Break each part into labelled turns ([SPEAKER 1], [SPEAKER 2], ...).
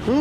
[SPEAKER 1] तो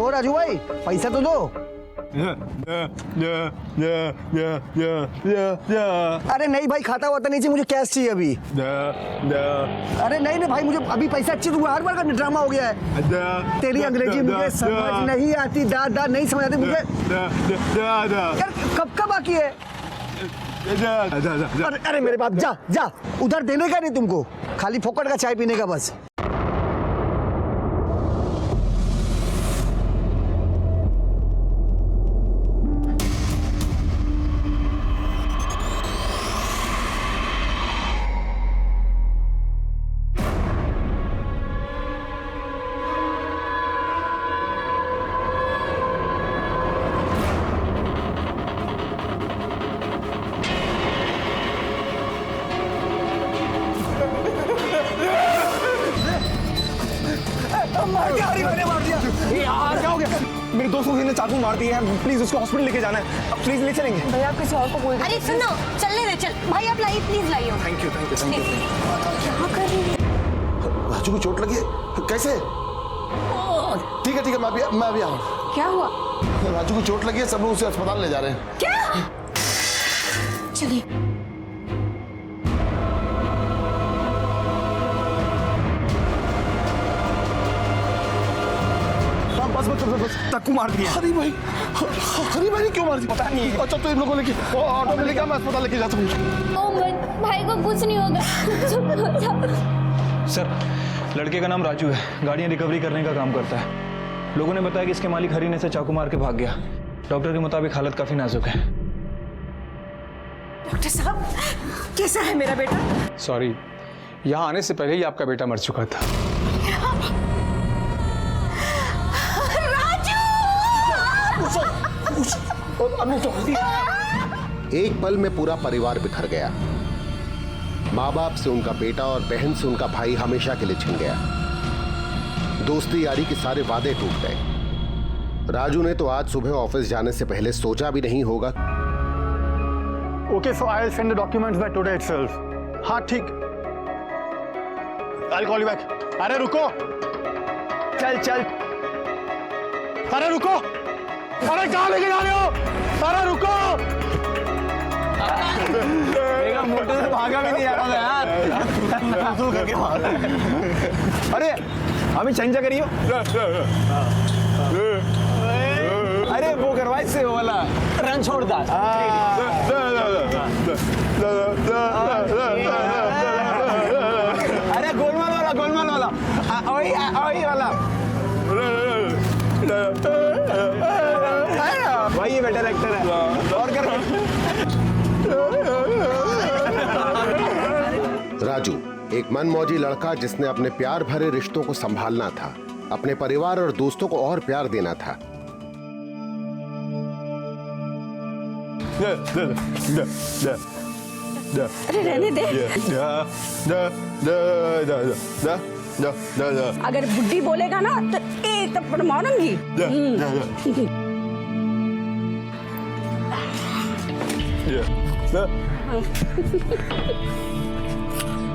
[SPEAKER 1] राजू भाई पैसा तो दो। अरे नहीं भाई, खाता हुआ तो नहीं चाहिए, मुझे कैश चाहिए अभी। अरे नहीं भाई, मुझे अभी पैसा चाहिए। हर बार का ड्रामा हो गया है। तेरी अंग्रेजी मुझे समझ नहीं आती, दादा नहीं समझ आती मुझे। यार कब का बाकी है? अरे मेरे बाप, जा जा, उधर देने का नहीं तुमको, खाली फोकट का चाय पीने का बस।
[SPEAKER 2] मेरे दोस्त को किसी ने चाकू मार दिया है, प्लीज उसको हॉस्पिटल लेके जाना है, अब प्लीज ले चलेंगे।
[SPEAKER 3] भैया आप किसी और को बोल। अरे सुनो, चलने दे, चल भाई, आप लाइए, प्लीज लाइए।
[SPEAKER 2] Thank you thank you thank you.
[SPEAKER 3] क्या कर रही है?
[SPEAKER 4] राजू को चोट लगी है? कैसे? ठीक है मैं अभी आऊँ।
[SPEAKER 3] क्या हुआ?
[SPEAKER 4] राजू को चोट लगी है, सब लोग उसे अस्पताल ले जा रहे हैं।
[SPEAKER 3] क्या? चलिए।
[SPEAKER 2] बस चाकू मार दिया।
[SPEAKER 4] हरी भाई ने क्यों मार दिया?
[SPEAKER 2] पता नहीं।
[SPEAKER 4] अच्छा तो इन लोगों को लेके ऑटो में लेके मैं अस्पताल लेके जाता हूँ।
[SPEAKER 5] भाई को कुछ नहीं होगा।
[SPEAKER 6] सर, लड़के का नाम राजू है, गाड़ियाँ रिकवरी करने का काम करता है। लोगों ने बताया कि इसके मालिक हरी ने से चाकू मार के भाग गया। डॉक्टर के मुताबिक हालत काफी नाजुक है।
[SPEAKER 3] डॉक्टर साहब, कैसा है मेरा बेटा?
[SPEAKER 2] सॉरी, यहाँ आने से पहले ही आपका बेटा मर चुका था।
[SPEAKER 7] एक पल में पूरा परिवार बिखर गया। माँ बाप से उनका बेटा और बहन से उनका भाई हमेशा के लिए छिन गया। दोस्ती यारी के सारे वादे टूट गए। राजू ने तो आज सुबह ऑफिस जाने से पहले सोचा भी नहीं होगा।
[SPEAKER 2] Okay, so I will send the documents by today itself. हाँ ठीक, I will call you back. अरे रुको, चल। अरे रुको, अरे कहाँ लेके जा रहे हो? अरे रुको। मोटे से भागा भी नहीं जा रहा था यार। करके भागा। अरे हमें चेंज करियो। अरे वो करवाई से वो वाला रन छोड़ दा। अरे गोलमाल वाला वही वाला। भाई ये बेटर एक्टर है। और कर।
[SPEAKER 7] राजू एक मनमौजी लड़का जिसने अपने प्यार भरे रिश्तों को संभालना था, अपने परिवार और दोस्तों को और प्यार देना था।
[SPEAKER 3] अरे रहने दे। अगर बुड्ढी बोलेगा ना तो एक थप्पड़ मारूंगी।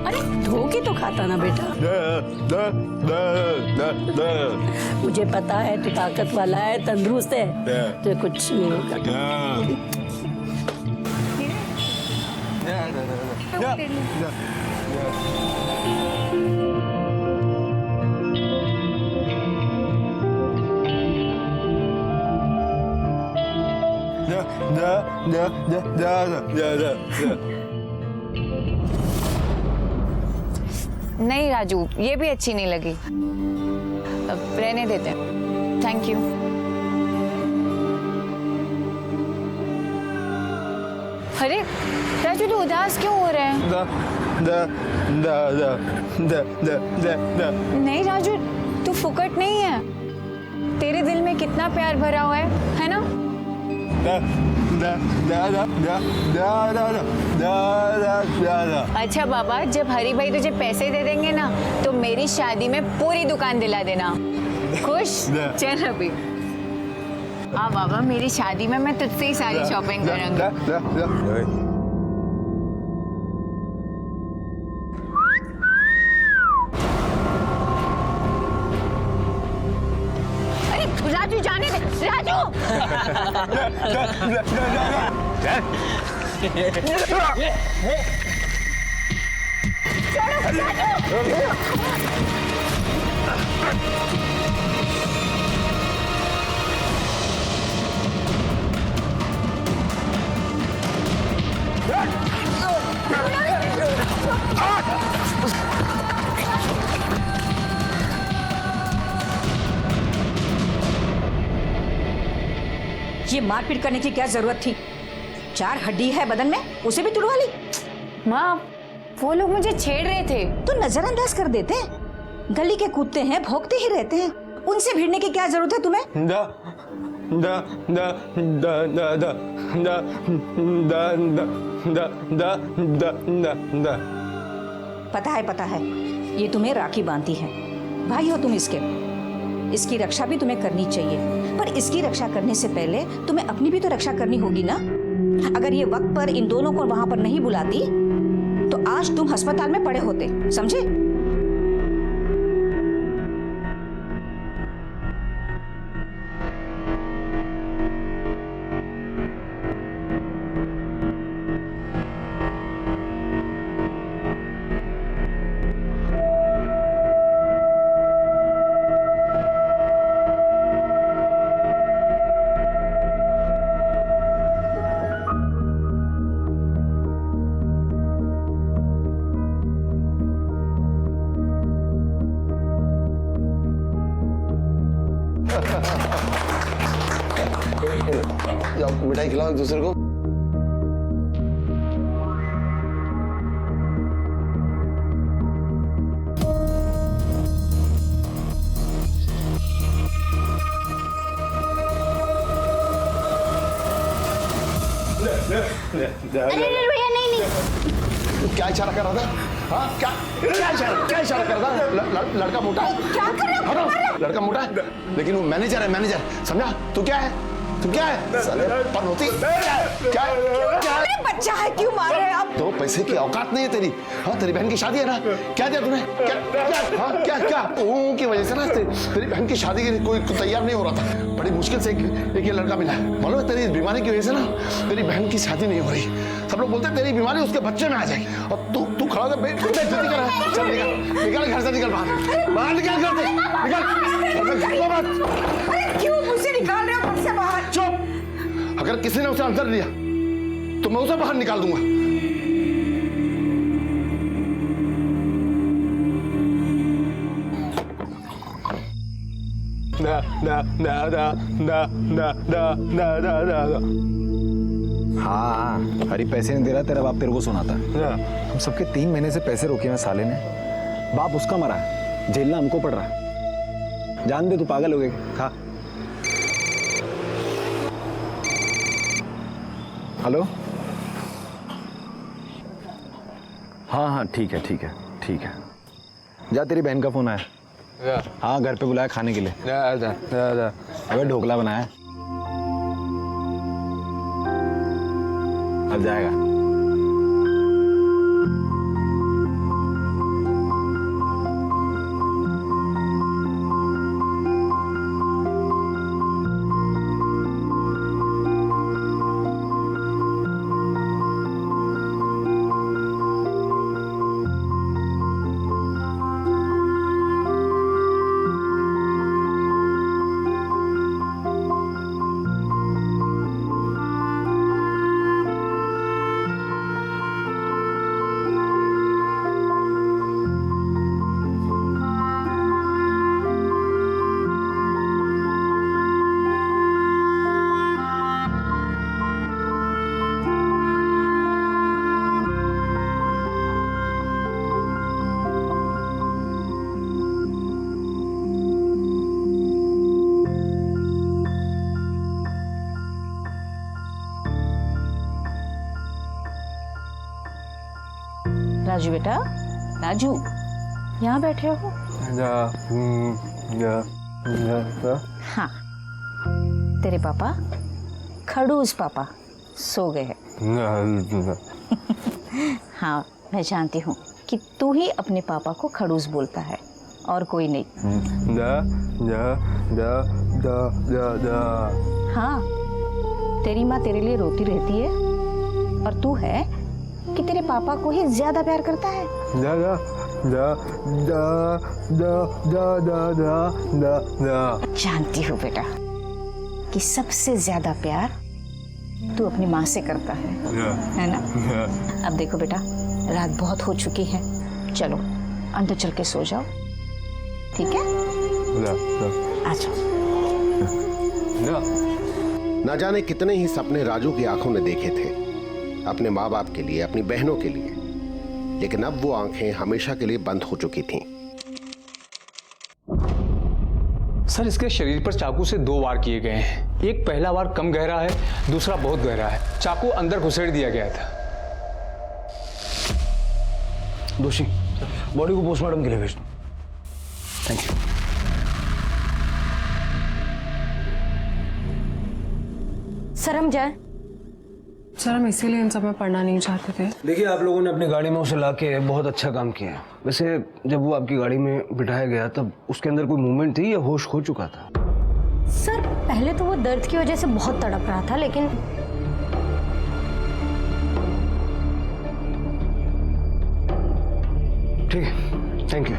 [SPEAKER 3] अरे धोखे तो खाता ना बेटा। मुझे पता है तू ताकत वाला है, तंदुरुस्त है, तो कुछ नहीं होगा।
[SPEAKER 5] नहीं राजू, ये भी अच्छी नहीं लगी, अब रहने देते हैं। Thank you. अरे राजू तू उदास क्यों हो रहा है? नहीं राजू, तू फुकट नहीं है। तेरे दिल में कितना प्यार भरा हुआ है ना? अच्छा बाबा, जब हरी भाई तुझे पैसे दे देंगे ना तो मेरी शादी में पूरी दुकान दिला देना। खुश? चल अभी। हाँ बाबा, मेरी शादी में मैं तुझसे ही सारी शॉपिंग करूंगी। अरे राजू जाने दे, राजू।
[SPEAKER 8] ये मारपीट करने की क्या जरूरत थी? 4 हड्डी है बदन में, उसे भी तुड़वा ली।
[SPEAKER 5] माँ, वो लोग मुझे छेड़ रहे थे।
[SPEAKER 8] तो नजरअंदाज कर देते हैं। गली के कुत्ते हैं, भौंकते ही रहते हैं। उनसे भिड़ने की क्या जरूरत है तुम्हें? पता है, ये तुम्हें राखी बांधती है। भाई हो तुम इसके, इसकी रक्षा भी तुम्हें करनी चाहिए। पर इसकी रक्षा करने से पहले तुम्हें अपनी भी तो रक्षा करनी होगी ना। अगर ये वक्त पर इन दोनों को वहां पर नहीं बुलाती तो आज तुम अस्पताल में पड़े होते, समझे?
[SPEAKER 4] जाओ मिठाई खिलाओ एक दूसरे को।
[SPEAKER 5] भैया नहीं।
[SPEAKER 4] क्या इशारा कर रहा था? हाँ क्या इशारा कर रहा था? लड़का मोटा है।
[SPEAKER 5] क्या कर रहे हो?
[SPEAKER 4] हटो, लड़का मोटा है लेकिन वो मैनेजर है, मैनेजर, समझा? तू क्या है? साले पनौती क्या है?
[SPEAKER 8] बच्चा है, क्यों मार रहे हैं आप?
[SPEAKER 4] तो पैसे की औकात नहीं है तेरी। हाँ, तेरी बहन की शादी है ना, क्या दिया तूने? क्या की वजह से ना तेरी बहन की शादी के लिए कोई तैयार नहीं हो रहा था। बड़ी मुश्किल से एक ये लड़का मिला। मालूम है तेरी बीमारी की वजह से ना तेरी बहन की शादी नहीं हो रही। सब लोग बोलते हैं तेरी बीमारी उसके बच्चे में आ जाएगी और तू खड़ा होकर बेइज्जती कर रहा है। चल निकल घर से, निकल बाहर निकल घर से, निकल।
[SPEAKER 8] क्यों मुझसे निकाल रहे हो घर से बाहर?
[SPEAKER 4] चुप। अगर किसी ने उसे अंदर लिया तो मैं उसे बाहर निकाल दूंगा।
[SPEAKER 9] हाँ, हरी पैसे नहीं दे रहा, तेरा बाप तेरे को सुनाता। हम सबके 3 महीने से पैसे रोके हैं साले ने। बाप उसका मरा है, झेलना हमको पड़ रहा है। जान दे, तू पागल हो गए। खा। हेलो। हाँ ठीक है। जा, तेरी बहन का फोन आया। हाँ, घर पे बुलाया खाने के लिए। अबे ढोकला बनाया, अब जाएगा।
[SPEAKER 8] राजू बेटा, राजू यहाँ बैठे हो? हाँ, तेरे पापा खड़ूस पापा सो गए हैं। हाँ, मैं जानती हूँ कि तू ही अपने पापा को खड़ूस बोलता है और कोई नहीं। हाँ, तेरी माँ तेरे लिए रोती रहती है और तू है कि तेरे पापा को ही ज्यादा प्यार करता है। जानती हूँ बेटा कि सबसे ज्यादा प्यार तू अपनी माँ से करता है ना? अब देखो बेटा, रात बहुत हो चुकी है, चलो अंदर चल के सो जाओ, ठीक है? आ जाओ।
[SPEAKER 7] न जाने कितने ही सपने राजू की आंखों ने देखे थे अपने माँ बाप के लिए, अपनी बहनों के लिए, लेकिन अब वो आंखें हमेशा के लिए बंद हो चुकी थीं।
[SPEAKER 6] सर, इसके शरीर पर चाकू से 2 वार किए गए हैं। एक पहला वार कम गहरा है, दूसरा बहुत गहरा है। चाकू अंदर घुसेड़ दिया गया था।
[SPEAKER 2] दोषी, बॉडी को पोस्टमार्टम के लिए भेज दो। Thank you.
[SPEAKER 8] सर हम जाए?
[SPEAKER 10] सर हम इसीलिए इन सब में पढ़ना नहीं चाहते थे।
[SPEAKER 2] देखिए, आप लोगों ने अपनी गाड़ी में उसे लाके बहुत अच्छा काम किया। वैसे जब वो आपकी गाड़ी में बिठाया गया तब उसके अंदर कोई मूवमेंट थी या होश खो चुका था?
[SPEAKER 8] सर पहले तो वो दर्द की वजह से बहुत तड़प रहा था, लेकिन
[SPEAKER 2] ठीक है, thank you.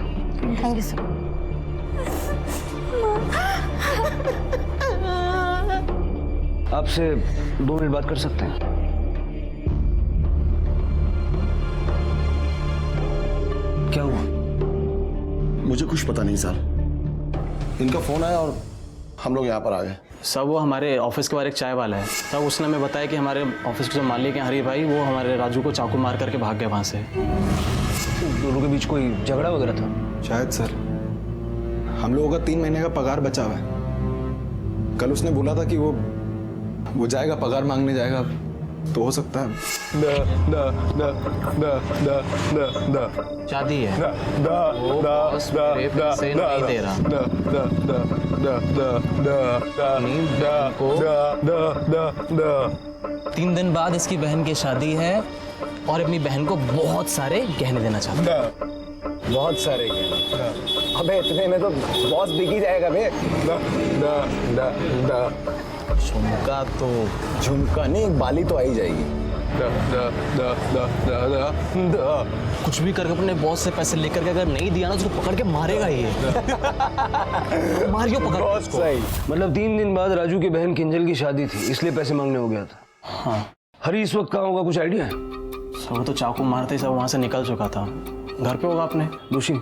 [SPEAKER 8] Thank you sir.
[SPEAKER 2] आपसे 2 मिनट बात कर सकते हैं? क्या हुआ?
[SPEAKER 4] मुझे कुछ पता नहीं सर, इनका फोन आया और हम लोग यहाँ पर आ गए।
[SPEAKER 6] सर, वो हमारे ऑफिस के बाहर एक चाय वाला है। तब उसने हमें बताया कि हमारे ऑफिस के जो मालिक हैं हरी भाई, वो हमारे राजू को चाकू मार करके भाग गए वहाँ से।
[SPEAKER 2] दोनों के बीच कोई झगड़ा वगैरह था?
[SPEAKER 9] शायद सर, हम लोगों का 3 महीने का पगार बचा हुआ है। कल उसने बोला था कि वो जाएगा, पगार मांगने जाएगा, तो हो सकता है।
[SPEAKER 6] शादी है, वो बॉस मेरे पैसे नहीं दे रहा। को 3 दिन बाद इसकी बहन की शादी है और अपनी बहन को बहुत सारे गहने देना चाहता है।
[SPEAKER 9] बहुत सारे गहने? अबे इतने में तो बॉस बिक जाएगा बे।
[SPEAKER 6] झुमका तो
[SPEAKER 9] झुमका नहीं, एक बाली तो आ ही जाएगी।
[SPEAKER 6] कुछ भी करके अपने बॉस से पैसे लेकर के अगर नहीं दिया ना तो पकड़ के मारेगा ये। मारियो पकड़ उसको।
[SPEAKER 9] सही।
[SPEAKER 2] मतलब 3 दिन बाद राजू की बहन किंजल की शादी थी, इसलिए पैसे मांगने हो गया था।
[SPEAKER 6] हाँ।
[SPEAKER 2] हरी इस वक्त कहाँ होगा, कुछ आइडिया है?
[SPEAKER 6] सब तो चाकू मारते ही सब वहाँ से निकल चुका था। घर पे होगा अपने।
[SPEAKER 2] दोषी,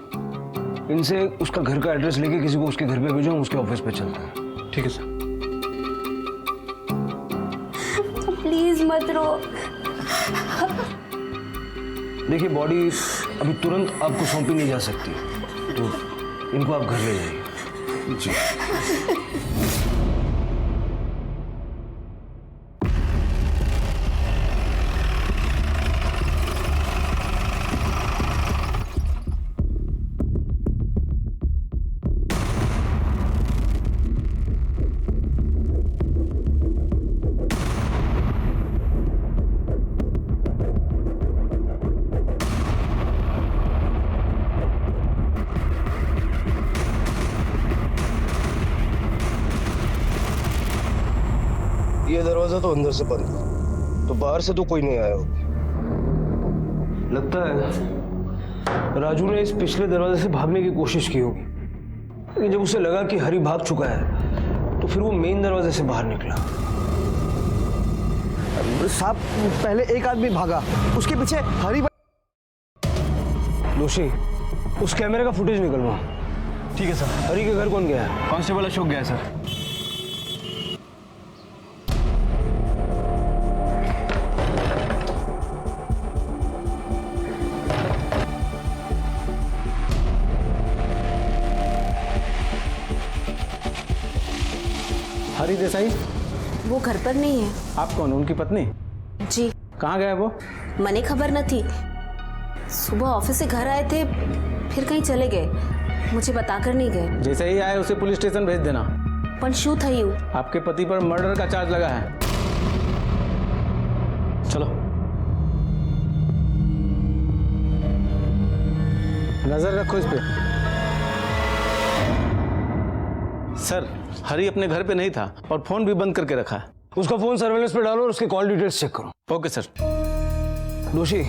[SPEAKER 2] इनसे उसका घर का एड्रेस लेके किसी को उसके घर पे भेजो, हम उसके ऑफिस पे चलते हैं।
[SPEAKER 6] ठीक है सर।
[SPEAKER 8] प्लीज मत रो।
[SPEAKER 2] देखिए, बॉडी अभी तुरंत आपको सौंपी नहीं जा सकती, तो इनको आप घर ले जाइए। जी। ये दरवाजा तो अंदर से बंद, तो बाहर से तो कोई नहीं आया होगा। लगता है राजू ने इस पिछले दरवाजे से भागने की कोशिश की होगी, लेकिन जब उसे लगा कि हरी भाग चुका है तो फिर वो मेन दरवाजे से बाहर निकला।
[SPEAKER 1] साहब, पहले एक आदमी भागा, उसके पीछे हरी।
[SPEAKER 2] दोषी, उस कैमरे का फुटेज निकलवा।
[SPEAKER 6] ठीक है सर।
[SPEAKER 2] हरी के घर कौन गया है?
[SPEAKER 6] कांस्टेबल अशोक गया है सर।
[SPEAKER 2] हरी देसाई?
[SPEAKER 11] वो घर पर नहीं है।
[SPEAKER 6] आप कौन? उनकी पत्नी?
[SPEAKER 11] जी।
[SPEAKER 6] कहाँ गया वो?
[SPEAKER 11] मने खबर न थी। सुबह ऑफिस से घर आए थे, फिर कहीं चले गए, मुझे बताकर नहीं गए।
[SPEAKER 6] जैसे ही आए उसे पुलिस स्टेशन भेज देना।
[SPEAKER 11] पण शू थयु?
[SPEAKER 6] आपके पति पर मर्डर का चार्ज लगा है। चलो। नजर रखो इस पे।
[SPEAKER 2] सर, हरी अपने घर पे नहीं था और फोन भी बंद करके रखा है। उसका फोन सर्वेलेंस पे डालो और उसके कॉल डिटेल्स चेक करो।
[SPEAKER 6] Okay sir.
[SPEAKER 2] दोषी,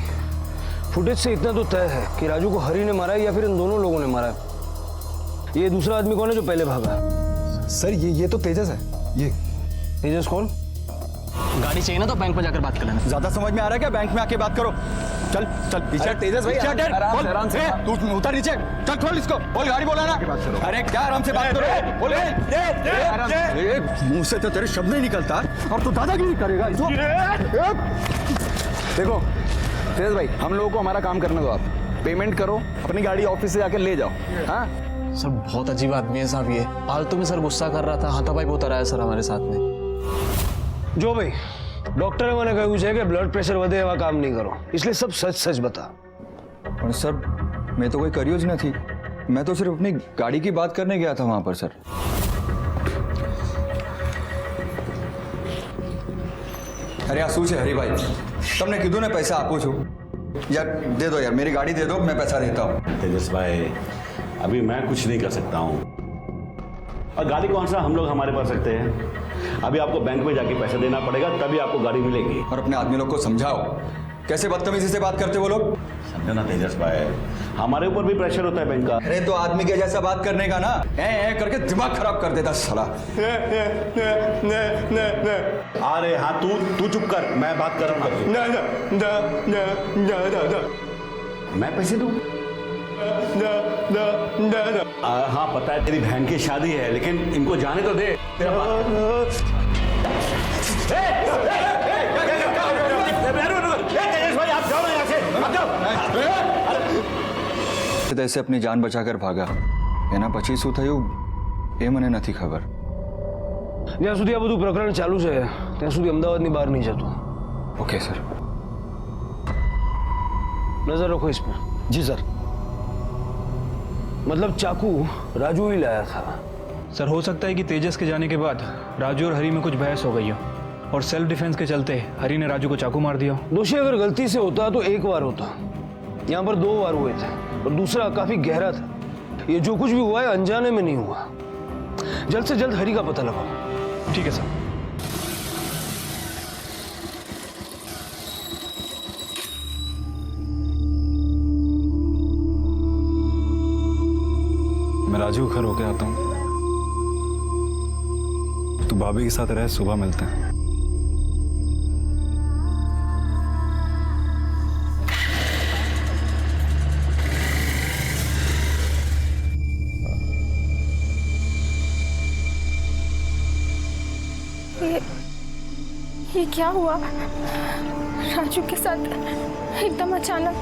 [SPEAKER 2] फुटेज से इतना तो तय है कि राजू को हरी ने मारा है या फिर इन दोनों लोगों ने मारा है। ये दूसरा आदमी कौन है जो पहले भागा?
[SPEAKER 9] सर ये तो तेजस है। ये
[SPEAKER 2] तेजस कौन?
[SPEAKER 6] गाड़ी चाहिए ना तो बैंक में जाकर बात कर लेना।
[SPEAKER 9] ज्यादा समझ में आ रहा है क्या? बैंक में आके बात करो। चल चल पीछे। तेजस भाई आराम से तू उतर नीचे। चल खोल इसको। बोल गाड़ी बोला ना। अरे क्या आराम से बात करो। बोल मुंह से तो तेरे शब्द नहीं निकलता और तू दादागिरी करेगा। देखो तेजस भाई, हम लोगों को हमारा काम करने दो। आप पेमेंट करो, अपनी गाड़ी ऑफिस से जाकर ले जाओ। हाँ
[SPEAKER 6] सर बहुत अजीब आदमी है साहब। ये फालतू में सर गुस्सा कर रहा था, हाथापाई होता रहा है सर हमारे साथ में।
[SPEAKER 2] जो भाई डॉक्टर ने मैंने कहा कि ब्लड प्रेशर बढ़े हुआ काम नहीं करो, इसलिए सब सच सच बता।
[SPEAKER 9] और सर मैं तो कोई करियोज न थी, मैं तो सिर्फ अपनी गाड़ी की बात करने गया था वहां पर सर। अरे आंसू से हरी भाई, तुमने किधर ने पैसा आपको छू यार? दे दो यार, मेरी गाड़ी दे दो, मैं पैसा देता हूँ।
[SPEAKER 12] तेजस भाई, अभी मैं कुछ नहीं कर सकता हूँ और गाड़ी कौन सा हम लोग हमारे पास रखते हैं। अभी आपको बैंक में जाके पैसा देना पड़ेगा, तभी आपको गाड़ी मिलेगी।
[SPEAKER 9] और अपने आदमी लोग को समझाओ, कैसे बदतमीजी से बात करते वो लोग।
[SPEAKER 12] समझो ना तेजस भाई, हमारे ऊपर भी प्रेशर होता है बैंक का।
[SPEAKER 9] अरे तो आदमी के जैसा बात करने का ना, ए करके दिमाग खराब कर देता साला।
[SPEAKER 12] अरे हाँ, तू चुप कर, मैं बात कर रहा हूँ। मैं पैसे दूँ? हाँ पता है तेरी बहन की शादी है, लेकिन इनको जाने तो दे।
[SPEAKER 9] ऐसे अपनी जान बचाकर भागा एना પછી શું થયું એ મને નથી ખબર।
[SPEAKER 2] જ્યાં સુધી આ બધું પ્રકરણ ચાલુ છે ત્યાં સુધી અમદાવાદની બહાર નહીં જતો।
[SPEAKER 9] Okay sir.
[SPEAKER 2] नजर रखो इस पर।
[SPEAKER 9] जी सर।
[SPEAKER 2] मतलब चाकू राजू ही लाया था।
[SPEAKER 6] सर हो सकता है कि तेजस के जाने के बाद राजू और हरी में कुछ बहस हो गई हो और सेल्फ डिफेंस के चलते हरी ने राजू को चाकू मार दिया।
[SPEAKER 2] दोषी अगर गलती से होता तो एक बार होता, यहाँ पर 2 बार हुए थे और दूसरा काफी गहरा था। ये जो कुछ भी हुआ है अनजाने में नहीं हुआ। जल्द से जल्द हरी का पता लगाओ।
[SPEAKER 6] ठीक है सर।
[SPEAKER 9] मैं राजू घर होके आता हूँ, तू भाभी के साथ रह, सुबह मिलते हैं।
[SPEAKER 13] ये क्या हुआ राजू के साथ एकदम अचानक?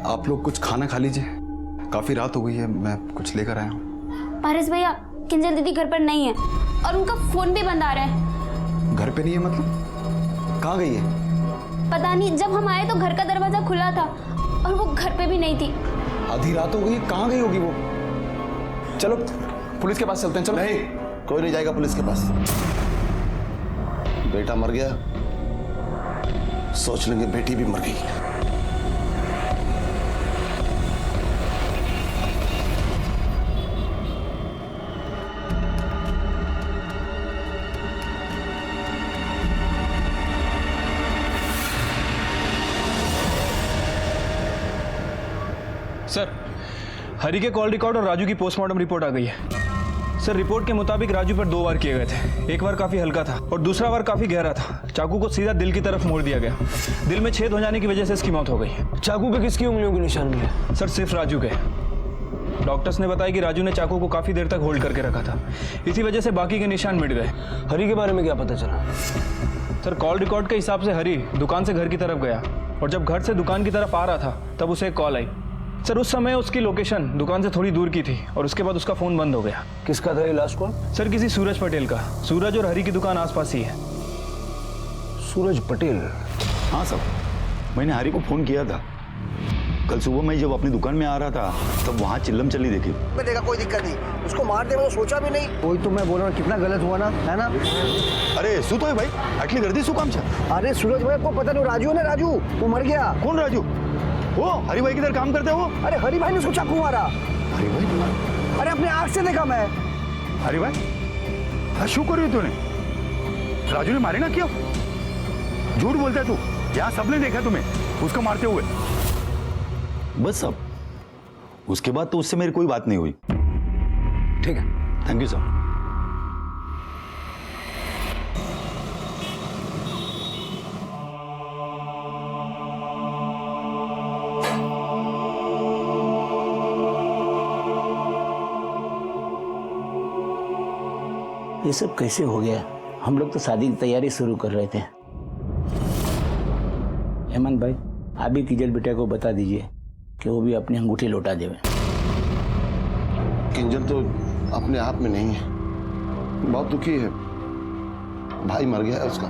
[SPEAKER 9] आप लोग कुछ खाना खा लीजिए, काफी रात हो गई है, मैं कुछ लेकर आया हूँ।
[SPEAKER 13] पारस भैया, किंजल दीदी घर पर नहीं है और उनका फोन भी बंद आ रहा है।
[SPEAKER 9] घर पे नहीं है मतलब? कहाँ गई है?
[SPEAKER 13] पता नहीं, जब हम आए तो घर का दरवाजा खुला था और वो घर पे भी नहीं थी।
[SPEAKER 9] आधी रात हो गई, कहाँ गई होगी वो? चलो पुलिस के पास चलते हैं। चलो।
[SPEAKER 4] नहीं, कोई नहीं जाएगा पुलिस के पास। बेटा मर गया, सोच लेंगे बेटी भी मर गई।
[SPEAKER 6] सर हरी के कॉल रिकॉर्ड और राजू की पोस्टमार्टम रिपोर्ट आ गई है। सर रिपोर्ट के मुताबिक राजू पर 2 वार किए गए थे। एक बार काफी हल्का था और दूसरा वार काफी गहरा था। चाकू को सीधा दिल की तरफ मोड़ दिया गया। दिल में छेद हो जाने की वजह से इसकी मौत हो गई।
[SPEAKER 2] चाकू पे किसकी उंगलियों के निशान मिले?
[SPEAKER 6] सर सिर्फ राजू के। डॉक्टर्स ने बताया कि राजू ने चाकू को काफी देर तक होल्ड करके रखा था, इसी वजह से बाकी के निशान मिट गए।
[SPEAKER 2] हरी के बारे में क्या पता चला?
[SPEAKER 6] सर कॉल रिकॉर्ड के हिसाब से हरी दुकान से घर की तरफ गया और जब घर से दुकान की तरफ आ रहा था तब उसे एक कॉल आई। सर उस समय उसकी लोकेशन दुकान से थोड़ी दूर की थी और उसके बाद उसका फोन बंद हो गया।
[SPEAKER 2] किसका था ये लास्ट कॉल?
[SPEAKER 6] सर किसी सूरज पटेल का। सूरज और हरी की दुकान आसपास ही है।
[SPEAKER 2] सूरज पटेल?
[SPEAKER 14] हाँ सर, मैंने हरी को फोन किया था। कल सुबह मैं जब अपनी दुकान में आ रहा था तब वहाँ चिल्लम चली देखी।
[SPEAKER 1] मैं देखा कोई दिक्कत नहीं, उसको मार दे मैंने सोचा भी नहीं। वही तो मैं बोल रहा हूँ, कितना गलत हुआ ना, है ना?
[SPEAKER 14] अरे शू तो है भाई, आटली गर्दी शू काम छे?
[SPEAKER 1] अरे सूरज भाई को पता नहीं, राजू है ना, राजू वो मर गया।
[SPEAKER 14] कौन राजू? वो हरी भाई किधर काम करते हो?
[SPEAKER 1] अरे हरी भाई ने उसको चाकू मारा।
[SPEAKER 14] हरी भाई?
[SPEAKER 1] अरे अपने आँख से देखा मैं।
[SPEAKER 14] हरी भाई? हाँ शू करी तूने? राजू ने मारे ना क्यों? झूठ बोलता है तू, यहाँ सबने देखा तुम्हें उसको मारते हुए। बस सब, उसके बाद तो उससे मेरी कोई बात नहीं हुई।
[SPEAKER 2] ठीक है,
[SPEAKER 14] थैंक यू सर।
[SPEAKER 15] ये सब कैसे हो गया? हम लोग तो शादी की तैयारी शुरू कर रहे थे। हेमंत भाई, आप भी किजल बेटा को बता दीजिए कि वो भी अपनी अंगूठी लौटा देवे।
[SPEAKER 4] किंजल तो अपने आप में नहीं है, बहुत दुखी है। भाई मर गया है उसका,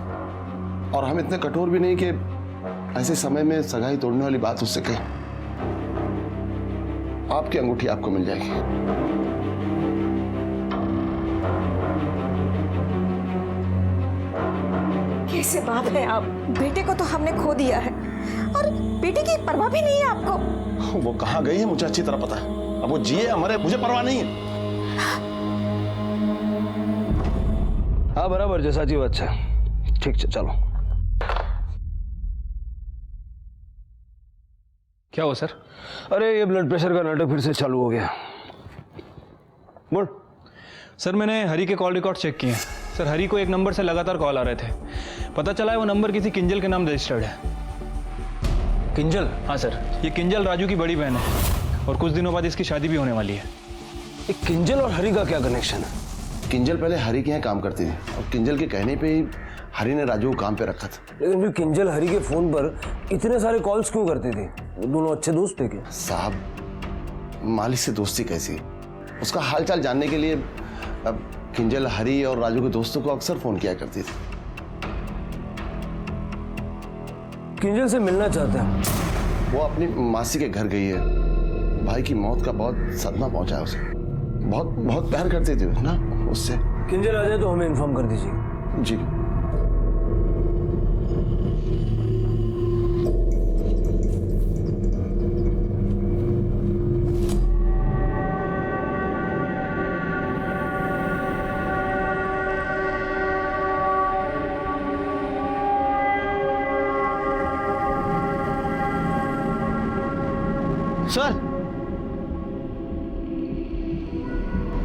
[SPEAKER 4] और हम इतने कठोर भी नहीं कि ऐसे समय में सगाई तोड़ने वाली बात उससे कहें। आपकी अंगूठी आपको मिल जाएगी।
[SPEAKER 8] कैसे बात है आप? बेटे को तो हमने खो दिया है और बेटे की परवाह भी नहीं है आपको।
[SPEAKER 4] वो कहाँ गई है मुझे अच्छी तरह पता है। अब वो जिए हमारे, मुझे परवाह नहीं है।
[SPEAKER 2] हाँ बराबर, जैसा जी अच्छा। ठीक है चलो।
[SPEAKER 6] क्या हुआ सर?
[SPEAKER 2] अरे ये ब्लड प्रेशर का नाटक फिर से चालू हो गया। बोल।
[SPEAKER 6] सर मैंने हरी के कॉल रिकॉर्ड चेक किए। सर हरी को एक नंबर से लगातार कॉल आ रहे थे। पता चला है वो नंबर किसी किंजल के नाम रजिस्टर्ड है।
[SPEAKER 2] किंजल?
[SPEAKER 6] हाँ सर, ये किंजल राजू की बड़ी बहन है और कुछ दिनों बाद इसकी शादी भी होने वाली है।
[SPEAKER 2] एक किंजल और हरी का क्या कनेक्शन है?
[SPEAKER 4] किंजल पहले हरी के यहाँ काम करती थी और किंजल के कहने पे ही हरी ने राजू को काम पे रखा था।
[SPEAKER 2] लेकिन फिर किंजल हरी के फोन पर इतने सारे कॉल्स क्यों करती थी? वो दोनों अच्छे दोस्त थे क्या?
[SPEAKER 4] साहब, मालिक से दोस्ती कैसी? उसका हालचाल जानने के लिए अब किंजल हरी और राजू के दोस्तों को अक्सर फोन किया करती थी।
[SPEAKER 2] किंजल से मिलना चाहते हैं।
[SPEAKER 4] वो अपनी मासी के घर गई है। भाई की मौत का बहुत सदमा पहुंचा है उसे। बहुत बहुत प्यार करती थी ना उससे।
[SPEAKER 2] किंजल आ जाए तो हमें इन्फॉर्म कर दीजिए।
[SPEAKER 4] जी।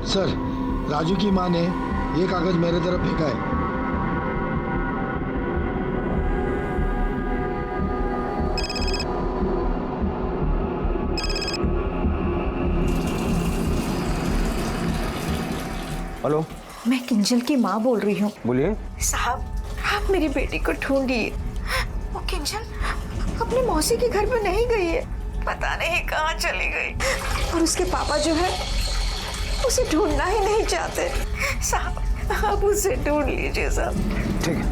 [SPEAKER 16] सर, राजू की मां ने ये कागज मेरे तरफ फेंका है।
[SPEAKER 2] हेलो,
[SPEAKER 8] मैं किंजल की माँ बोल रही हूँ।
[SPEAKER 2] बोलिए।
[SPEAKER 8] साहब, आप मेरी बेटी को ढूंढिए। वो किंजल अपनी मौसी के घर में नहीं गई है, पता नहीं कहाँ चली गई। और उसके पापा जो है उसे ढूंढना ही नहीं चाहते। साहब, आप उसे ढूंढ लीजिए साहब।
[SPEAKER 2] ठीक है।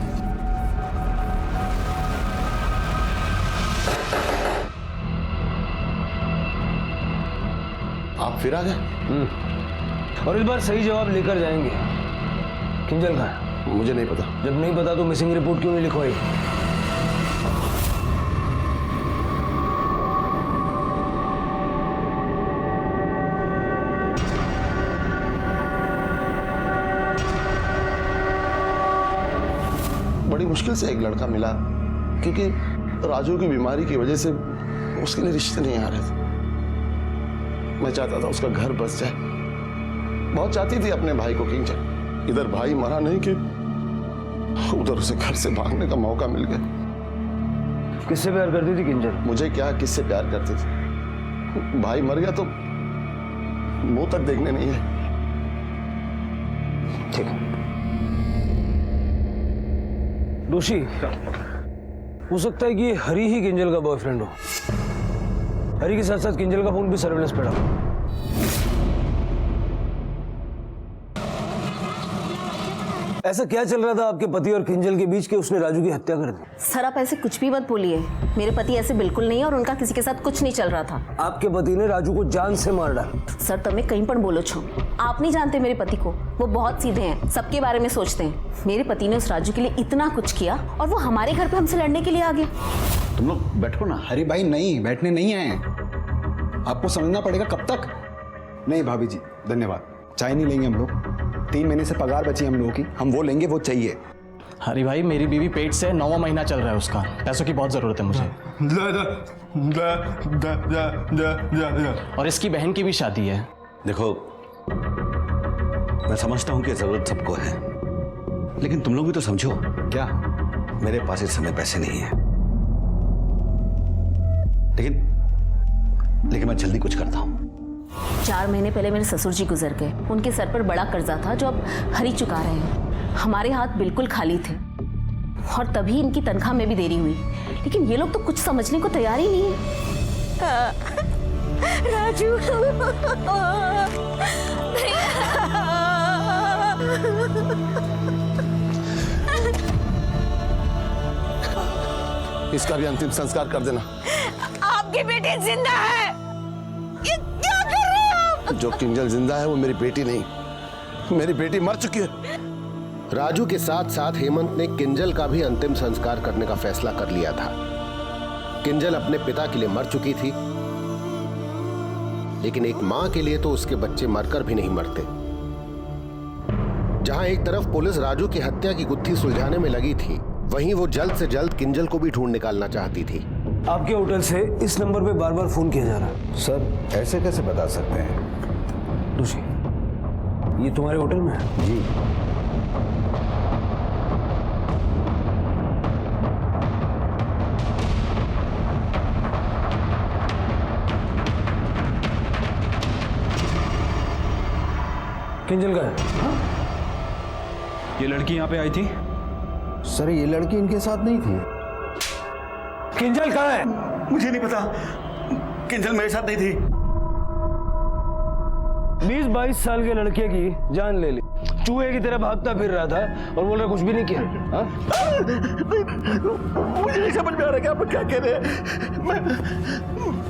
[SPEAKER 4] आप फिर आ गए?
[SPEAKER 2] और इस बार सही जवाब लेकर जाएंगे। किंजल कहाँ है?
[SPEAKER 4] मुझे नहीं पता।
[SPEAKER 2] जब नहीं पता तो मिसिंग रिपोर्ट क्यों नहीं लिखवाई?
[SPEAKER 4] बड़ी मुश्किल से एक लड़का मिला, क्योंकि राजू की बीमारी की वजह से उसके लिए रिश्ते नहीं आ रहे थे। मैं चाहता था उसका घर बस जाए। बहुत चाहती थी अपने भाई को किंजल। इधर भाई मरा नहीं कि उधर उसे घर से भागने का मौका मिल गया।
[SPEAKER 2] किससे प्यार करती थी किंजल?
[SPEAKER 4] मुझे क्या, किससे प्यार करती थी? भाई मर गया तो मुंह तक देखने नहीं है।
[SPEAKER 2] ठीक है। दोषी, हो सकता है कि हरी ही किंजल का बॉयफ्रेंड हो। हरी के साथ साथ किंजल का फोन भी सर्विलेंस पे डालो। ऐसा क्या चल रहा था आपके पति और किंजल के बीच कि उसने राजू की हत्या कर दी?
[SPEAKER 11] सर आप ऐसे कुछ भी मत बोलिए, मेरे पति ऐसे बिल्कुल नहीं है और उनका किसी के साथ कुछ नहीं चल रहा था।
[SPEAKER 2] आपके पति ने राजू को जान से मार डाला।
[SPEAKER 11] सर तुम्हें कहीं पर बोलो छो, आप नहीं जानते मेरे पति को, वो बहुत सीधे हैं, सबके बारे में सोचते हैं। मेरे पति ने उस राजू के लिए इतना कुछ किया और वो हमारे घर पे हमसे लड़ने के लिए आ गया।
[SPEAKER 9] तुम लोग बैठो ना। अरे भाई नहीं, बैठने नहीं आए हैं, आपको समझना पड़ेगा। कब तक? नहीं भाभी जी धन्यवाद, चाय नहीं लेंगे हम लोग। 3 महीने से पगार बची हम लोगों की, हम वो लेंगे, वो चाहिए।
[SPEAKER 6] हरी भाई मेरी बीवी पेट से 9वां महीना चल रहा है, उसका पैसों की बहुत जरूरत है मुझे। और इसकी बहन की भी शादी है।
[SPEAKER 12] देखो मैं समझता हूं कि जरूरत सबको है, लेकिन तुम लोग भी तो समझो।
[SPEAKER 9] क्या?
[SPEAKER 12] मेरे पास इस समय पैसे नहीं है, लेकिन मैं जल्दी कुछ करता हूं।
[SPEAKER 11] 4 महीने पहले मेरे ससुर जी गुजर गए, उनके सर पर बड़ा कर्जा था जो अब हरी चुका रहे हैं। हमारे हाथ बिल्कुल खाली थे और तभी इनकी तनख्वाह में भी देरी हुई, लेकिन ये लोग तो कुछ समझने को तैयार ही नहीं है।
[SPEAKER 3] राजू
[SPEAKER 4] इसका भी अंतिम संस्कार कर देना।
[SPEAKER 3] आपकी बेटी जिंदा है, ये क्या कर रहे हो आप?
[SPEAKER 4] जो किंजल जिंदा है वो मेरी बेटी नहीं, मेरी बेटी मर चुकी है।
[SPEAKER 7] राजू के साथ साथ हेमंत ने किंजल का भी अंतिम संस्कार करने का फैसला कर लिया था। किंजल अपने पिता के लिए मर चुकी थी, लेकिन एक मां के लिए तो उसके बच्चे मरकर भी नहीं मरते। जहां एक तरफ पुलिस राजू की हत्या की गुत्थी सुलझाने में लगी थी, वहीं वो जल्द से जल्द किंजल को भी ढूंढ निकालना चाहती थी।
[SPEAKER 2] आपके होटल से इस नंबर पे बार बार फोन किया जा रहा है।
[SPEAKER 9] सर ऐसे कैसे बता सकते हैं?
[SPEAKER 2] दोषी ये तुम्हारे होटल में है?
[SPEAKER 9] जी।
[SPEAKER 2] किंजल का है?
[SPEAKER 6] ये लड़की यहाँ पे आई थी?
[SPEAKER 9] सर ये लड़की इनके साथ नहीं थी।
[SPEAKER 2] किंजल कहाँ है?
[SPEAKER 14] मुझे नहीं पता, किंजल मेरे साथ नहीं थी।
[SPEAKER 2] 20-22 साल के लड़के की जान ले ली, चूहे की तरह भागता फिर रहा था और बोल रहा कुछ भी नहीं किया।
[SPEAKER 14] मुझे नहीं समझ में आ रहा कि आप क्या कह रहे हैं।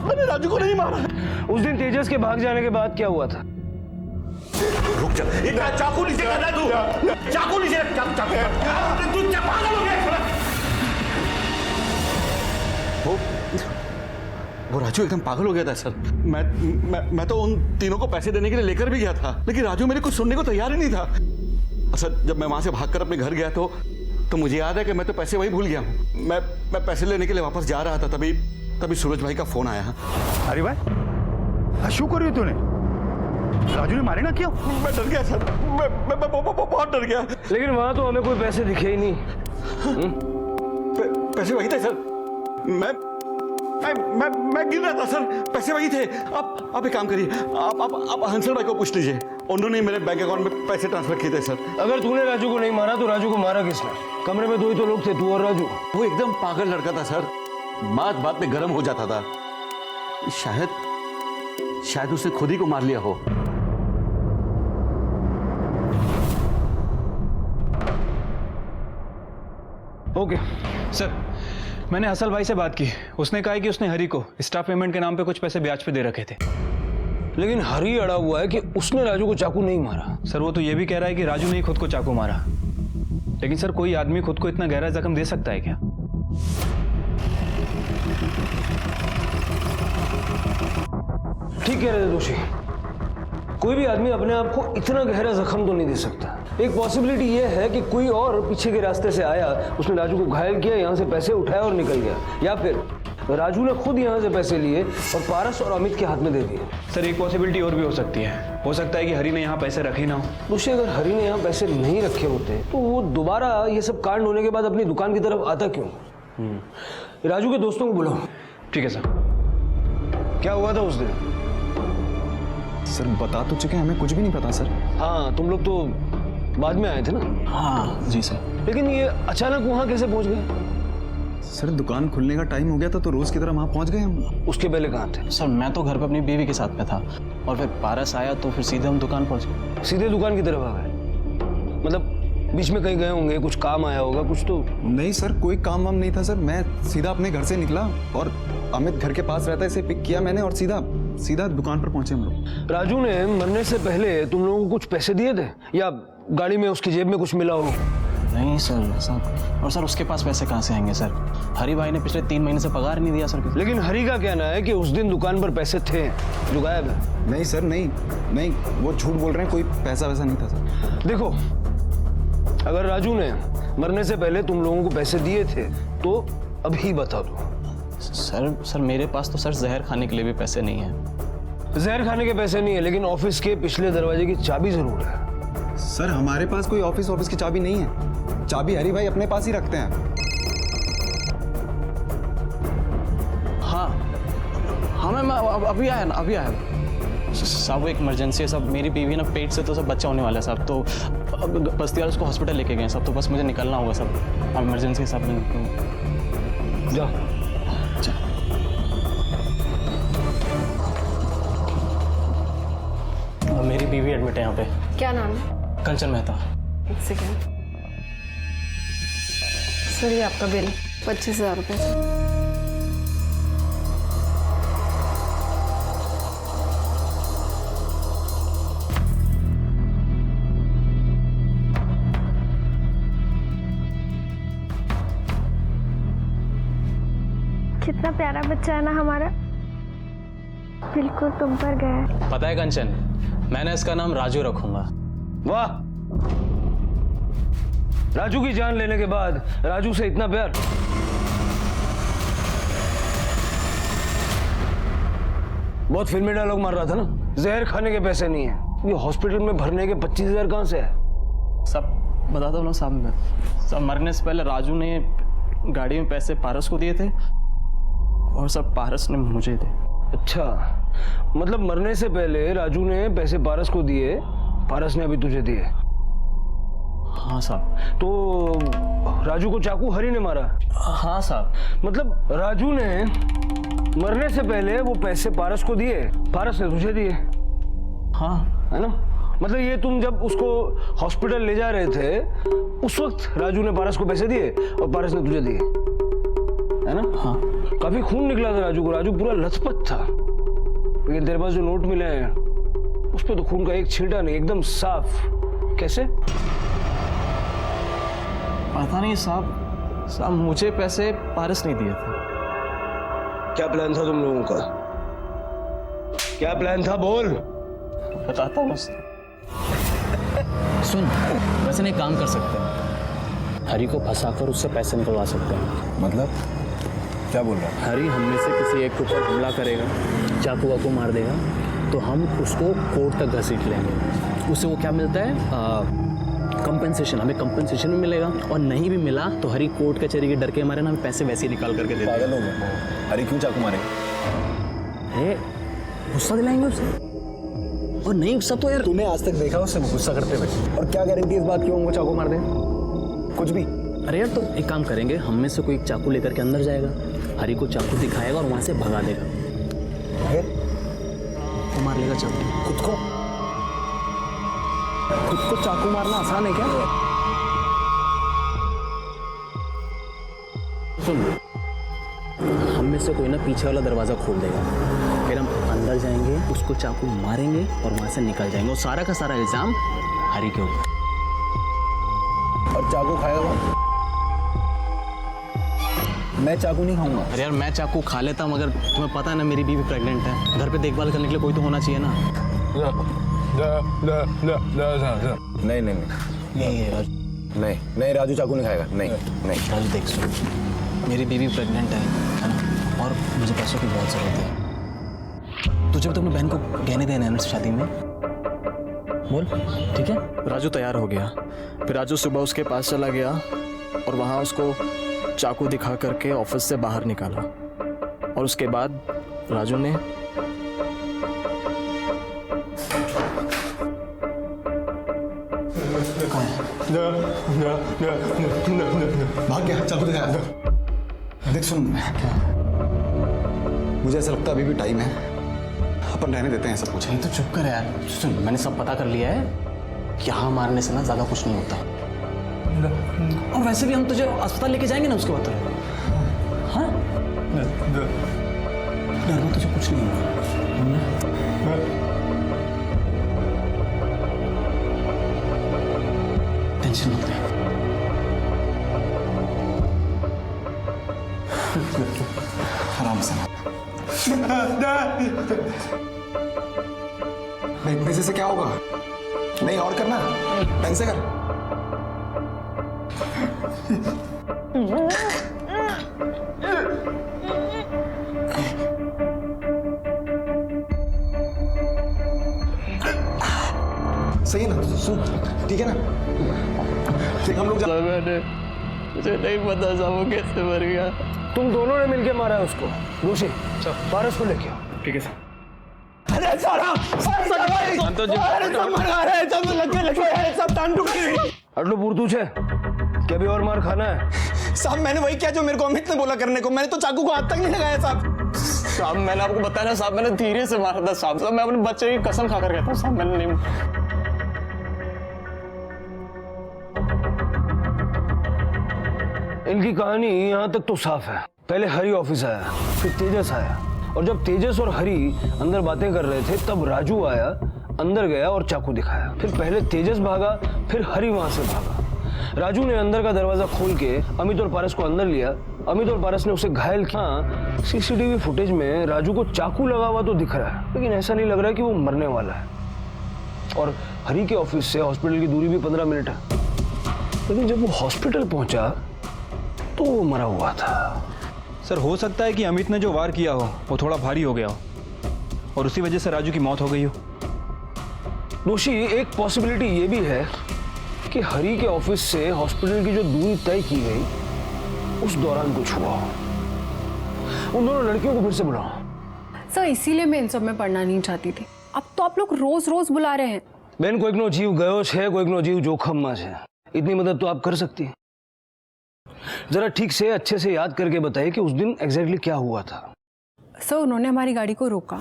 [SPEAKER 14] मैंने राजू को नहीं मारा।
[SPEAKER 2] उस दिन तेजस के भाग जाने के बाद क्या हुआ था?
[SPEAKER 14] रुक जा, चाकू नीचे करना तू, चाकू नीचे, तू पागल हो गया।
[SPEAKER 12] वो राजू एकदम पागल हो गया था सर। मैं तो उन तीनों को पैसे देने के लिए लेकर भी गया था, लेकिन राजू मेरे कुछ सुनने को तैयार ही नहीं था। सर जब मैं वहां से भागकर अपने घर गया तो मुझे याद है कि मैं तो पैसे वही भूल गया हूँ। मैं पैसे लेने के लिए वापस जा रहा था, तभी सूरज भाई का फोन आया।
[SPEAKER 14] अरे भाई शू कर रही हो तूने? राजू ने मारे ना क्यों? मैं डर गया सर, मैं बहुत डर गया।
[SPEAKER 2] लेकिन वहां तो हमें कोई पैसे दिखे ही नहीं।
[SPEAKER 12] पैसे वही थे सर, मैं गिर रहा था सर, पैसे वही थे। आप एक काम करिए, आप हंसल भाई को पूछ लीजिए, उन्होंने मेरे बैंक अकाउंट में पैसे ट्रांसफर किए थे सर।
[SPEAKER 2] अगर तूने राजू को नहीं मारा तो राजू को मारा किसने? कमरे में 2 ही तो लोग थे, तू और राजू।
[SPEAKER 12] वो एकदम पागल लड़का था सर, बात में गर्म हो जाता था। शायद उसने खुद ही को मार लिया हो।
[SPEAKER 6] ओके सर, मैंने हसल भाई से बात की, उसने कहा कि उसने हरी को स्टाफ पेमेंट के नाम पे कुछ पैसे ब्याज पे दे रखे थे।
[SPEAKER 2] लेकिन हरी अड़ा हुआ है कि उसने राजू को चाकू नहीं मारा।
[SPEAKER 6] सर वो तो ये भी कह रहा है कि राजू ने ही खुद को चाकू मारा, लेकिन सर कोई आदमी खुद को इतना गहरा जख्म दे सकता है क्या?
[SPEAKER 2] ठीक कह रहे थे दोषी, कोई भी आदमी अपने आप को इतना गहरा जख्म तो नहीं दे सकता। एक पॉसिबिलिटी ये है कि कोई और पीछे के रास्ते से आया, उसने राजू को घायल किया, यहाँ से पैसे उठाया और निकल गया, या फिर राजू ने खुद यहाँ से पैसे लिए और पारस और अमित के हाथ में दे दिए।
[SPEAKER 6] सर एक पॉसिबिलिटी और भी हो सकती है, हो सकता है कि हरी ने यहाँ पैसे रखे ही ना हो।
[SPEAKER 2] दोषी अगर हरी ने यहाँ पैसे नहीं रखे होते तो वो दोबारा ये सब कांड होने के बाद अपनी दुकान की तरफ आता क्यों? राजू के दोस्तों को बुलाओ।
[SPEAKER 6] ठीक है सर।
[SPEAKER 2] क्या हुआ था उस दिन?
[SPEAKER 9] सर बता तो चुके, हमें कुछ भी नहीं पता सर।
[SPEAKER 2] हाँ तुम लोग तो बाद में आए थे ना?
[SPEAKER 9] हाँ जी सर।
[SPEAKER 2] लेकिन ये अचानक वहां कैसे पहुंच गए?
[SPEAKER 9] सर दुकान खुलने का टाइम हो गया था तो रोज की तरह वहां पहुंच गए हम।
[SPEAKER 2] उसके पहले कहाँ थे?
[SPEAKER 6] सर मैं तो घर पे अपनी बीवी के साथ में था और फिर पारस आया तो फिर सीधे हम दुकान पहुंचे।
[SPEAKER 2] सीधे दुकान की तरफ आ गए? मतलब बीच में कहीं गए होंगे, कुछ काम आया होगा कुछ तो?
[SPEAKER 9] नहीं सर, कोई काम वाम नहीं था सर। मैं सीधा अपने घर से निकला और अमित घर के पास रहता है, इसे पिक किया मैंने और सीधा दुकान पर पहुंचे हम लोग।
[SPEAKER 2] राजू ने मरने से पहले तुम लोगों को कुछ पैसे दिए थे या गाड़ी में उसकी जेब में कुछ मिला हो?
[SPEAKER 6] नहीं सर, और सर उसके पास पैसे कहाँ से आएंगे सर? हरी भाई ने पिछले 3 महीने से पगार नहीं दिया सर।
[SPEAKER 2] लेकिन हरी का कहना है कि उस दिन दुकान पर पैसे थे जो गायब है।
[SPEAKER 9] नहीं सर, नहीं वो झूठ बोल रहे हैं, कोई पैसा वैसा नहीं था सर।
[SPEAKER 2] देखो, अगर राजू ने मरने से पहले तुम लोगों को पैसे दिए थे तो अभी बता दो।
[SPEAKER 6] सर मेरे पास तो सर जहर खाने के लिए भी पैसे नहीं है।
[SPEAKER 2] जहर खाने के पैसे नहीं है, लेकिन ऑफिस के पिछले दरवाजे की चाबी जरूर है।
[SPEAKER 9] सर हमारे पास कोई ऑफिस की चाबी नहीं है। चाबी हरी भाई अपने पास ही रखते हैं।
[SPEAKER 6] हाँ मैं अभी आया साहब, वो एक इमरजेंसी है साहब। मेरी बीवी ना पेट से तो सब बच्चा होने वाला है साहब, तो बस्ती वाले उसको हॉस्पिटल लेके गए साहब, तो बस मुझे निकलना होगा साहब। अब इमरजेंसी साहब में
[SPEAKER 2] जा।
[SPEAKER 6] मेरी बीवी एडमिट है यहाँ पे।
[SPEAKER 10] क्या नाम है?
[SPEAKER 6] कंचन मेहता।
[SPEAKER 10] एक सेकेंड सर, ये आपका बिल 25,000 रुपये।
[SPEAKER 13] कितना प्यारा बच्चा है ना हमारा, बिल्कुल तुम पर गया।
[SPEAKER 6] पता है कंचन, मैंने इसका नाम राजू रखूंगा।
[SPEAKER 2] वाह, राजू की जान लेने के बाद राजू से इतना प्यार। बहुत फिल्मी डायलॉग मार रहा था ना, जहर खाने के पैसे नहीं है। ये हॉस्पिटल में भरने के 25,000 कहां से है?
[SPEAKER 6] सब बताता हूँ ना साहब, सब मरने से पहले राजू ने गाड़ी में पैसे पारस को दिए थे और सब पारस ने मुझे दिए।
[SPEAKER 2] अच्छा, मतलब मरने से पहले राजू ने पैसे पारस को दिए, पारस ने अभी तुझे दिए?
[SPEAKER 6] हाँ साहब।
[SPEAKER 2] तो राजू को चाकू हरी ने मारा?
[SPEAKER 6] हाँ साहब।
[SPEAKER 2] मतलब राजू ने मरने से पहले वो पैसे पारस को दिए, पारस ने तुझे दिए?
[SPEAKER 6] हाँ,
[SPEAKER 2] है ना? मतलब ये तुम जब उसको हॉस्पिटल ले जा रहे थे उस वक्त राजू ने पारस को पैसे दिए और पारस ने तुझे दिए, है ना?
[SPEAKER 6] हाँ।
[SPEAKER 2] काफी खून निकला था राजू को, राजू पूरा लथपथ था। लेकिन तेरे पास जो नोट मिले हैं उस पे तो खून का एक छींटा नहीं, एकदम साफ। कैसे?
[SPEAKER 6] पता नहीं साहब, मुझे पैसे पारस नहीं दिए थे।
[SPEAKER 2] क्या प्लान था तुम लोगों का? क्या प्लान था, बोल।
[SPEAKER 6] बताता हूँ। सुन, वैसे नहीं काम कर सकते हैं, हरी को फंसाकर उससे पैसे निकलवा सकते हैं।
[SPEAKER 9] मतलब क्या बोल रहा है?
[SPEAKER 6] हरी हम में से किसी एक के ऊपर हमला करेगा, चाकू वाकू मार देगा, तो हम उसको कोर्ट तक घसीट लेंगे। उससे वो क्या मिलता है? कंपनसेशन। हमें कंपनसेशन भी मिलेगा, और नहीं भी मिला तो हरी कोर्ट कचहरी के डर के हमारे ना हमें पैसे वैसे ही निकाल करके दे देगा।
[SPEAKER 9] पागल हो गए? हरी क्यों चाकू मारेगा?
[SPEAKER 6] गुस्सा दिलाएंगे उससे। और नहीं गुस्सा तो यार,
[SPEAKER 9] तूने आज तक देखा उससे गुस्सा करते हुए? और क्या गारंटी इस बात की वो चाकू मार दे? कुछ भी।
[SPEAKER 6] अरे यार, तो एक काम करेंगे, हम में से कोई एक चाकू लेकर के अंदर जाएगा, हरी को चाकू दिखाएगा और वहां से भगा देगा,
[SPEAKER 9] फिर
[SPEAKER 6] वो मार लेगा चाकू।
[SPEAKER 9] खुद को चाकू मारना आसान है क्या?
[SPEAKER 6] सुन, हम में से कोई ना पीछे वाला दरवाजा खोल देगा, फिर हम अंदर जाएंगे, उसको चाकू मारेंगे और वहां से निकल जाएंगे, और सारा का सारा इल्जाम हरी के ऊपर।
[SPEAKER 9] और चाकू खाएगा कौन? मैं चाकू नहीं खाऊंगा।
[SPEAKER 6] अरे यार, मैं चाकू खा लेता हूँ, मगर तुम्हें पता है ना मेरी बीवी प्रेग्नेंट है, घर पे देखभाल करने के लिए कोई तो होना चाहिए ना।
[SPEAKER 9] नहीं नहीं राजू चाकू नहीं खाएगा। नहीं
[SPEAKER 6] राजू देख, सुन, मेरी बीवी प्रेग्नेंट है ना, और मुझे पैसों की बहुत जरूरत है। तुझे तो अपनी बहन को गहने देने हैं शादी में, बोल, ठीक है? राजू तैयार हो गया, फिर राजू सुबह उसके पास चला गया और वहाँ उसको चाकू दिखा करके ऑफिस से बाहर निकाला, और उसके बाद राजू ने
[SPEAKER 9] भाग गया, चाकू दिखाया। देख सुन, मुझे ऐसा लगता है अभी भी टाइम है, अपन रहने देते हैं सब कुछ।
[SPEAKER 15] तो चुप कर यार। सुन, मैंने सब पता कर लिया है कि यहाँ मारने से ना ज्यादा कुछ नहीं होता। और वैसे भी हम तुझे अस्पताल लेके जाएंगे ना उसके बाद। हाँ डरना तुझे कुछ नहीं होगा। टेंशन मत ले।
[SPEAKER 9] आराम से। नहीं से क्या होगा? नहीं और करना, ढंग से कर। सही है ना? सुन, ठीक है ना? ठीक, हम लोग
[SPEAKER 2] मुझे नहीं पता था वो कैसे मर गया। तुम दोनों ने मिलके मारा है उसको। दोषी पारस को लेके आओ। ठीक है सर। अरे सारा आटलो पूरतू छे क्या भी और मार खाना है?
[SPEAKER 9] साहब मैंने वही किया जो मेरे को अमित ने बोला करने को। मैंने तो चाकू को हाथ तक नहीं लगाया साहब।
[SPEAKER 15] साहब मैंने आपको बताया ना साहब, मैंने धीरे से मारा था साहब। मैं अपने बच्चे की कसम खाकर कहता हूँ साहब, मैंने नहीं।
[SPEAKER 2] इनकी कहानी यहाँ तक तो साफ है। पहले हरी ऑफिस आया, फिर तेजस आया, और जब तेजस और हरी अंदर बातें कर रहे थे तब राजू आया, अंदर गया और चाकू दिखाया। फिर पहले तेजस भागा, फिर हरी वहां से भागा। राजू ने अंदर का दरवाजा खोल के अमित और पारस को अंदर लिया। अमित और पारस ने उसे घायल किया। सीसीटीवी फुटेज में राजू को चाकू लगा हुआ तो दिख रहा है, लेकिन ऐसा नहीं लग रहा है कि वो मरने वाला है। और हरी के ऑफिस से हॉस्पिटल की दूरी भी 15 मिनट है, लेकिन जब वो हॉस्पिटल पहुंचा तो वो मरा हुआ था।
[SPEAKER 6] सर हो सकता है कि अमित ने जो वार किया हो वो थोड़ा भारी हो गया हो और उसी वजह से राजू की मौत हो गई हो।
[SPEAKER 2] दोषी एक पॉसिबिलिटी ये भी है कि हरी के ऑफिस से हॉस्पिटल की जो दूरी तय की गई उस दौरान कुछ हुआ हो। उन दोनों लड़कियों को फिर से बुलाओ।
[SPEAKER 10] सर इसीलिए मैं इन सब में पढ़ना नहीं चाहती थी। अब तो आप लोग रोज रोज बुला रहे हैं।
[SPEAKER 2] बेन कोई नो जीव गयो है, कोई नो जीव जोखम में है। इतनी मदद तो आप कर सकती हैं। जरा ठीक से अच्छे से याद करके बताइए कि उस दिन एग्जैक्टली क्या हुआ था।
[SPEAKER 10] सर उन्होंने हमारी गाड़ी को रोका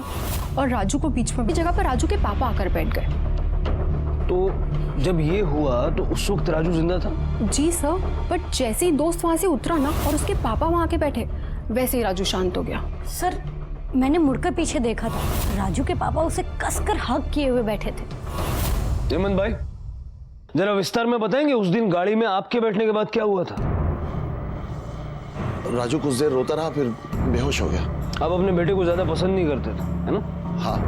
[SPEAKER 10] और राजू को बीच में जगह पर राजू के पापा आकर बैठ गए।
[SPEAKER 2] तो जब ये हुआ तो उस वक्त राजू जिंदा था?
[SPEAKER 10] जी सर, बट जैसे ही दोस्त वहां से उतरा ना और उसके पापा वहां आके बैठे, वैसे ही राजू शांत हो गया।
[SPEAKER 3] सर मैंने मुड़कर पीछे देखा था, राजू के पापा उसे कसकर हग किए हुए बैठे थे।
[SPEAKER 2] हेमंत भाई जरा विस्तार में बताएंगे उस दिन गाड़ी में आपके बैठने के बाद क्या हुआ था?
[SPEAKER 4] राजू कुछ देर रोता रहा, फिर बेहोश हो गया।
[SPEAKER 2] आप अपने बेटे को ज्यादा पसंद नहीं करते थे, है ना?
[SPEAKER 4] हाँ,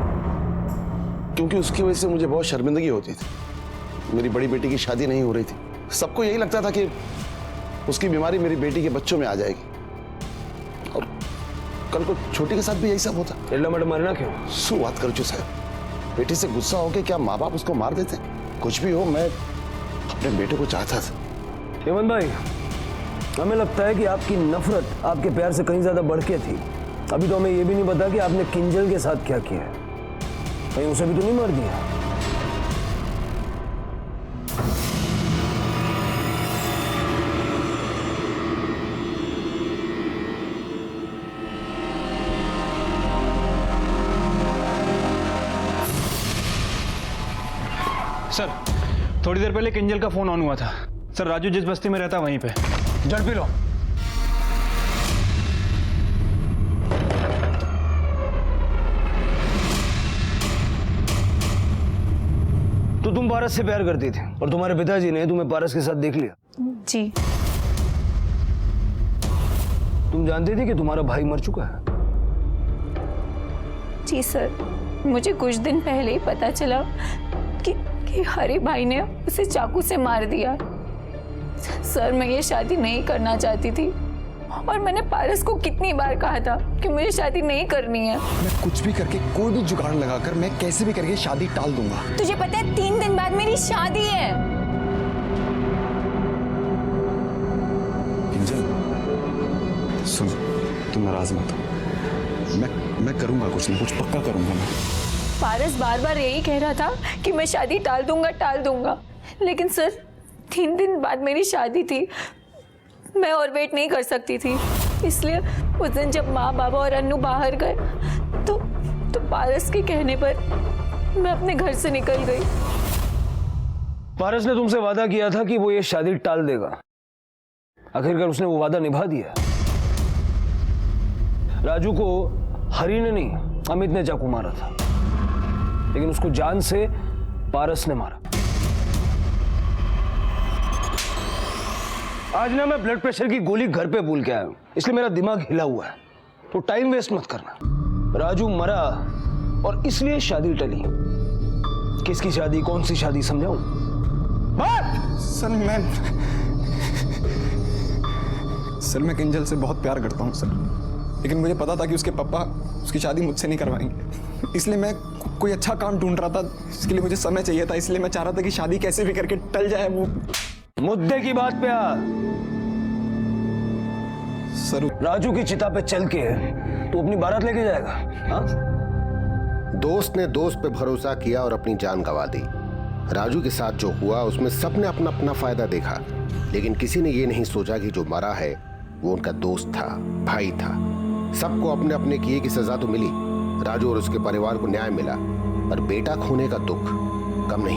[SPEAKER 4] क्योंकि उसकी वजह से मुझे बहुत शर्मिंदगी होती थी। मेरी बड़ी बेटी की शादी नहीं हो रही थी। सबको यही लगता था कि उसकी बीमारी मेरी बेटी के बच्चों में आ जाएगी, और कल को छोटी के साथ भी यही सब होता।
[SPEAKER 2] एला मट मारना क्यों?
[SPEAKER 4] सु बात कर चु साहब, बेटी से गुस्सा होके क्या माँ बाप उसको मार देते? कुछ भी हो, मैं अपने बेटे को चाहता था।
[SPEAKER 2] हेमंत भाई हमें लगता है कि आपकी नफरत आपके प्यार से कहीं ज्यादा बढ़ के थी। अभी तो हमें यह भी नहीं पता कि आपने किंजल के साथ क्या किया है। कहीं उसे भी तो नहीं मार दिया?
[SPEAKER 6] सर थोड़ी देर पहले किंजल का फोन ऑन हुआ था। सर राजू जिस बस्ती में रहता वहीं पे।
[SPEAKER 2] जड़ पी लो। तो तुम पारस से प्यार करती थी और तुम्हारे पिताजी ने तुम्हें पारस के साथ देख लिया?
[SPEAKER 5] जी।
[SPEAKER 2] तुम जानती थी कि तुम्हारा भाई मर चुका है?
[SPEAKER 5] जी सर, मुझे कुछ दिन पहले ही पता चला कि हरी भाई ने उसे चाकू से मार दिया। सर मैं ये शादी नहीं करना चाहती थी और मैंने पारस को कितनी बार कहा था कि मुझे शादी नहीं करनी है।
[SPEAKER 9] मैं कुछ भी करके, कोई भी जुगाड़ लगाकर, मैं कैसे भी करके शादी टाल दूंगा।
[SPEAKER 5] तुझे पता है 3 दिन बाद मेरी शादी है।
[SPEAKER 9] किंजल सुन, तुम नाराज मत हो। मैं करूंगा कुछ ना कुछ, पक्का करूंगा मैं।
[SPEAKER 5] पारस बार बार यही कह रहा था कि मैं शादी टाल दूंगा, लेकिन सर 3 दिन बाद मेरी शादी थी। मैं और वेट नहीं कर सकती थी, इसलिए उस दिन जब माँ बाबा और अन्नू बाहर गए तो पारस के कहने पर मैं अपने घर से निकल गई।
[SPEAKER 2] पारस ने तुमसे वादा किया था कि वो ये शादी टाल देगा। आखिरकार उसने वो वादा निभा दिया। राजू को हरी ने नहीं, अमित ने चाकू मारा था, लेकिन उसको जान से पारस ने मारा। आज ना मैं ब्लड प्रेशर की गोली घर पे भूल के आया हूं, इसलिए मेरा दिमाग हिला हुआ है। तो टाइम वेस्ट मत करना। राजू मरा और इसलिए शादी टली। किसकी शादी, कौन सी शादी, समझाऊं?
[SPEAKER 9] सर मैं किंजल से बहुत प्यार करता हूँ सर, लेकिन मुझे पता था कि उसके पापा उसकी शादी मुझसे नहीं करवाएंगे, इसलिए मैं कोई अच्छा काम ढूंढ रहा था। इसके लिए मुझे समय चाहिए था, इसलिए मैं चाह रहा था कि शादी कैसे भी करके टल जाए। वो
[SPEAKER 2] मुद्दे की बात पे आ।
[SPEAKER 9] सर
[SPEAKER 2] राजू की चिता पे चल के तू अपनी बारात लेके जाएगा? हाँ?
[SPEAKER 7] दोस्त ने दोस्त पे भरोसा किया और अपनी जान गंवा दी। राजू के साथ जो हुआ उसमें सबने अपना अपना फायदा देखा, लेकिन किसी ने ये नहीं सोचा कि जो मरा है वो उनका दोस्त था, भाई था। सबको अपने अपने किए की सजा तो मिली, राजू और उसके परिवार को न्याय मिला, और बेटा खोने का दुख कम नहीं।